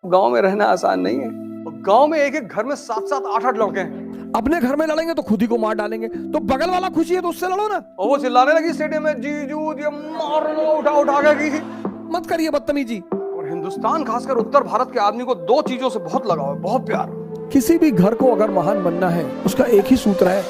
गांव में रहना आसान नहीं है। गांव में एक एक घर में 7-7 8-8 लड़के हैं। अपने घर में लड़ेंगे तो खुद ही को मार डालेंगे, तो बगल वाला खुशी है तो उससे लड़ो ना। और वो चिल्लाने लगी स्टेडियम में, जीजू ये मार लो, उठा उठा के की। मत करिए बदतमीजी। और हिंदुस्तान खासकर उत्तर भारत के आदमी को दो चीजों से बहुत लगाव है, बहुत प्यार। किसी भी घर को अगर महान बनना है उसका एक ही सूत्र है,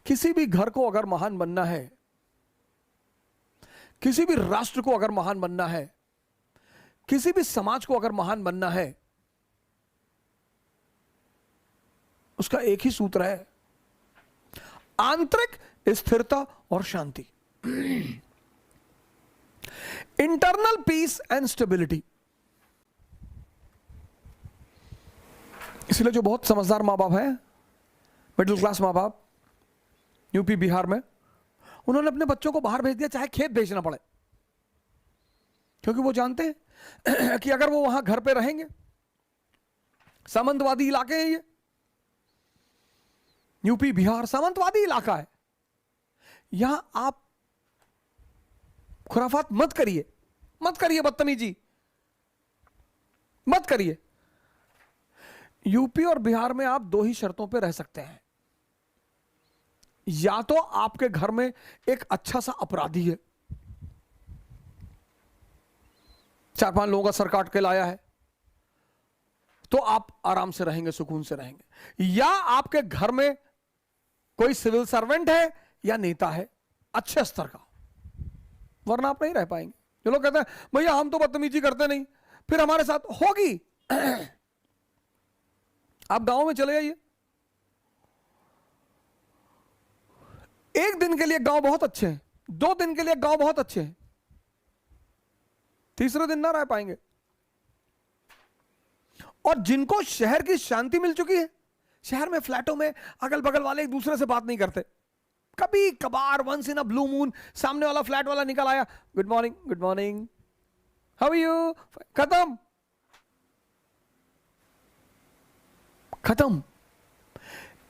किसी भी घर को अगर महान बनना है, किसी भी राष्ट्र को अगर महान बनना है, किसी भी समाज को अगर महान बनना है, उसका एक ही सूत्र है, आंतरिक स्थिरता और शांति। Internal peace and stability. इसलिए जो बहुत समझदार मां बाप हैं, मिडिल क्लास मां बाप यूपी बिहार में, उन्होंने अपने बच्चों को बाहर भेज दिया, चाहे खेत बेचना पड़े, क्योंकि वो जानते हैं कि अगर वो वहां घर पे रहेंगे, सामंतवादी इलाके हैं ये, यूपी बिहार सामंतवादी इलाका है, यहां आप खुराफात मत करिए, मत करिए बदतमीजी, मत करिए। यूपी और बिहार में आप दो ही शर्तों पे रह सकते हैं, या तो आपके घर में एक अच्छा सा अपराधी है, 4-5 लोगों का सर काट के लाया है, तो आप आराम से रहेंगे, सुकून से रहेंगे, या आपके घर में कोई सिविल सर्वेंट है या नेता है अच्छे स्तर का, वरना आप नहीं रह पाएंगे। जो लोग कहते हैं भैया हम तो बदतमीजी करते नहीं, फिर हमारे साथ होगी। आप गांव में चले जाइए, एक दिन के लिए गांव बहुत अच्छे हैं, 2 दिन के लिए गांव बहुत अच्छे हैं, तीसरे दिन ना रह पाएंगे। और जिनको शहर की शांति मिल चुकी है, शहर में फ्लैटों में अगल बगल वाले एक दूसरे से बात नहीं करते, कभी कभार once in a blue moon सामने वाला फ्लैट वाला निकल आया, good morning good morning, how are you, खत्म खत्म।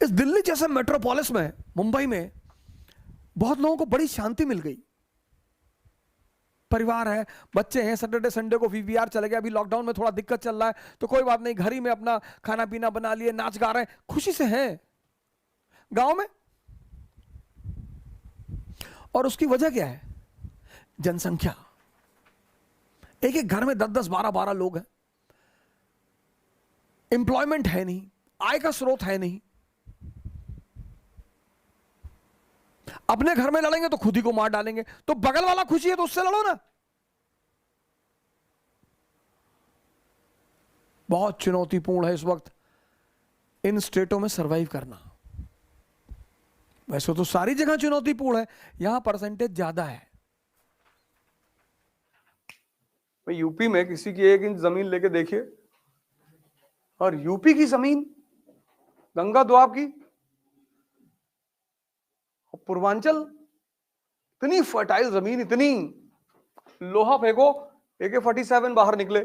इस दिल्ली जैसे मेट्रोपोलिस में, मुंबई में बहुत लोगों को बड़ी शांति मिल गई। परिवार है, बच्चे हैं, सैटरडे संडे को वीवीआर चले गए, अभी लॉकडाउन में थोड़ा दिक्कत चल रहा है तो कोई बात नहीं, घर ही में अपना खाना पीना बना लिए, नाच गा रहे हैं, खुशी से हैं गांव में। और उसकी वजह क्या है? जनसंख्या। एक एक घर में 10-10 12-12 लोग हैं, एम्प्लॉयमेंट है नहीं, आय का स्रोत है नहीं। अपने घर में लड़ेंगे तो खुद ही को मार डालेंगे, तो बगल वाला खुशी है तो उससे लड़ो ना। बहुत चुनौतीपूर्ण है इस वक्त इन स्टेटों में सरवाइव करना। वैसे तो सारी जगह चुनौतीपूर्ण है, यहां परसेंटेज ज्यादा है। यूपी में किसी की 1 इंच जमीन लेके देखिए, और यूपी की जमीन गंगा द्वाब की, पूर्वांचल इतनी फर्टाइल जमीन, इतनी, लोहा फेंको AK-47 बाहर निकले।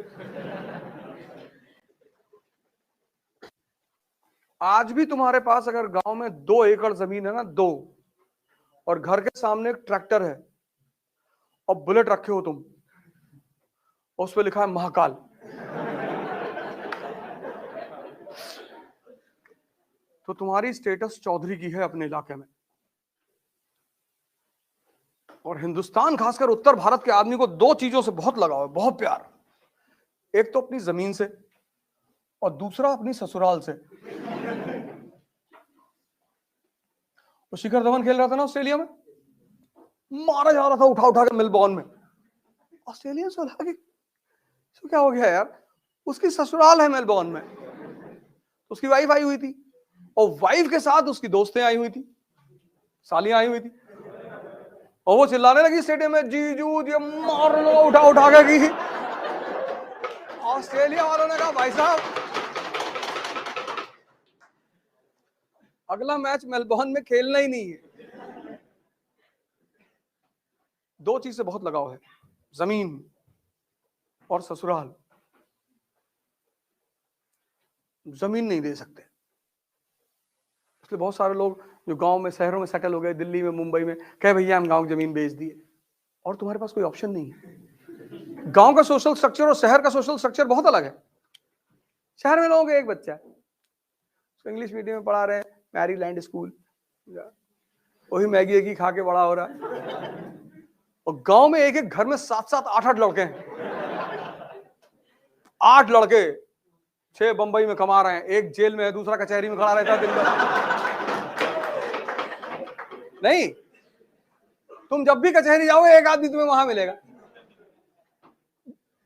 आज भी तुम्हारे पास अगर गांव में 2 एकड़ जमीन है ना, 2, और घर के सामने एक ट्रैक्टर है और बुलेट रखे हो तुम, उस पे लिखा है महाकाल, तो तुम्हारी स्टेटस चौधरी की है अपने इलाके में। और हिंदुस्तान खासकर उत्तर भारत के आदमी को 2 चीजों से बहुत लगाव है, बहुत प्यार। एक तो अपनी जमीन से, और दूसरा अपनी ससुराल से। वो शिखर धवन खेल रहा था ना ऑस्ट्रेलिया में, मारा जा रहा था उठा उठा के मेलबोर्न में, ऑस्ट्रेलिया से लगा कि तो क्या हो गया यार, उसकी ससुराल है मेलबोर्न में, उसकी वाइफ आई हुई थी, और वाइफ के साथ उसकी दोस्तें आई हुई थी, सालियां आई हुई थी, और वो चिल्लाने लगी स्टेडियम में, जीजू ये मार लो, उठा उठा के की। ऑस्ट्रेलिया वालों ने कहा भाई साहब अगला मैच मेलबोर्न में खेलना ही नहीं है। दो चीज से बहुत लगाव है, जमीन और ससुराल। जमीन नहीं दे सकते, इसलिए बहुत सारे लोग जो गांव में शहरों में सेटल हो गए, दिल्ली में मुंबई में, कहे भैया हम गांव की जमीन बेच दिए, और तुम्हारे पास कोई ऑप्शन नहीं है। गांव का सोशल स्ट्रक्चर और शहर का सोशल स्ट्रक्चर बहुत अलग है। शहर में लोगों का एक बच्चा है, उसको इंग्लिश मीडियम में पढ़ा रहे हैं, मैरीलैंड स्कूल, वही मैगी एगी खा के बड़ा हो रहा है। और गांव में एक एक घर में 7-7, 8-8 लड़के हैं। 8 लड़के, 6 बंबई में कमा रहे हैं, एक जेल में है, दूसरा कचहरी में खड़ा रहता है दिन भर। नहीं, तुम जब भी कचहरी जाओगे एक आदमी तुम्हें वहां मिलेगा,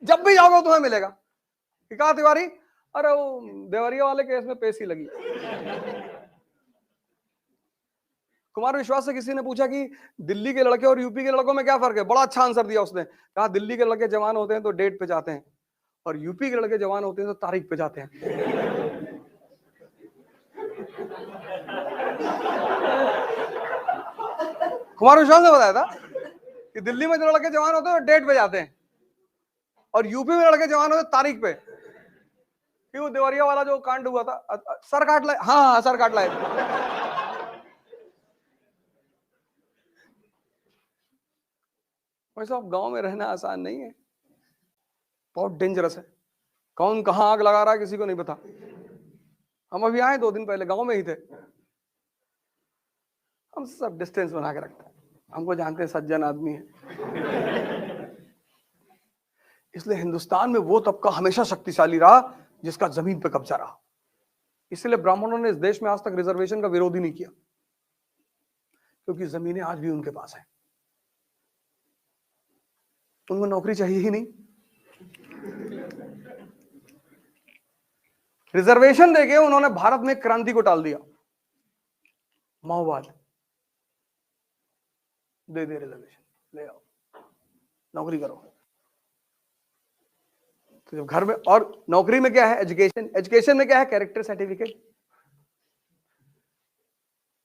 जब भी जाओगे तुम्हें मिलेगा कि कहा तिवारी, अरे वो देवरिया वाले केस में पेशी लगी। कुमार विश्वास से किसी ने पूछा कि दिल्ली के लड़के और यूपी के लड़कों में क्या फर्क है, बड़ा अच्छा आंसर दिया उसने, कहा दिल्ली के लड़के जवान होते हैं तो डेट पे जाते हैं, और यूपी के लड़के जवान होते हैं तो तारीख पे जाते हैं। कुमार विश्वास ने बताया था कि दिल्ली में जो लड़के जवान होते हैं डेट पे जाते हैं, और यूपी में लड़के जवान होते हैं तारीख पे। कि वो देवरिया वाला जो कांड हुआ था, सर काट लाए, हाँ सर काट लाए। वैसे अब गांव में रहना आसान नहीं है, बहुत डेंजरस है। कौन कहां आग लगा रहा है किसी को नहीं पता। हम अभी आए 2 दिन पहले, गांव में ही थे। हम सब डिस्टेंस बना के रखते हैं, हमको जानते हैं सज्जन आदमी है। इसलिए हिंदुस्तान में वो तबका हमेशा शक्तिशाली रहा जिसका जमीन पे कब्जा रहा। इसलिए ब्राह्मणों ने इस देश में आज तक रिजर्वेशन का विरोध ही नहीं किया, क्योंकि जमीनें आज भी उनके पास हैं। उनको नौकरी चाहिए ही नहीं। रिजर्वेशन देके उन्होंने भारत में क्रांति को टाल दिया। माओवाद दे रिजर्वेशन, ले आओ नौकरी करो। तो जब घर में, और नौकरी में क्या है, एजुकेशन, एजुकेशन में क्या है, कैरेक्टर सर्टिफिकेट।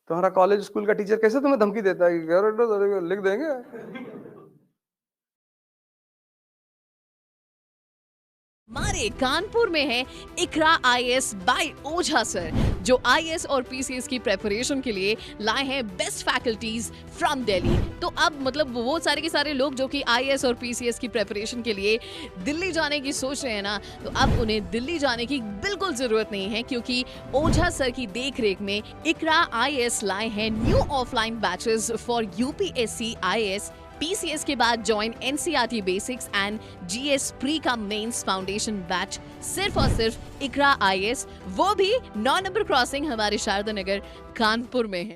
तुम्हारा कॉलेज स्कूल का टीचर कैसे तुम्हें धमकी देता है कि कैरेक्टर लिख देंगे। हमारे कानपुर में है इकरा आईएएस बाय ओझा सर, जो आईएएस और पीसीएस की प्रेपरेशन के लिए लाए हैं बेस्ट फैकल्टीज फ्रॉम दिल्ली। तो अब मतलब वो सारे के सारे लोग जो कि आईएएस और पीसीएस की प्रेपरेशन के लिए दिल्ली जाने की सोच रहे हैं ना, तो अब उन्हें दिल्ली जाने की बिल्कुल जरूरत नहीं है, क्योंकि ओझा सर की देखरेख में इकरा आईएएस लाए हैं new offline batches for UPSC IAS PCS के बाद join NCERT basics and GS pre का मेंस फाउंडेशन बैच सिर्फ और सिर्फ इकरा आईएएस, वो भी 9 नंबर क्रॉसिंग हमारे शारदा नगर कानपुर में है।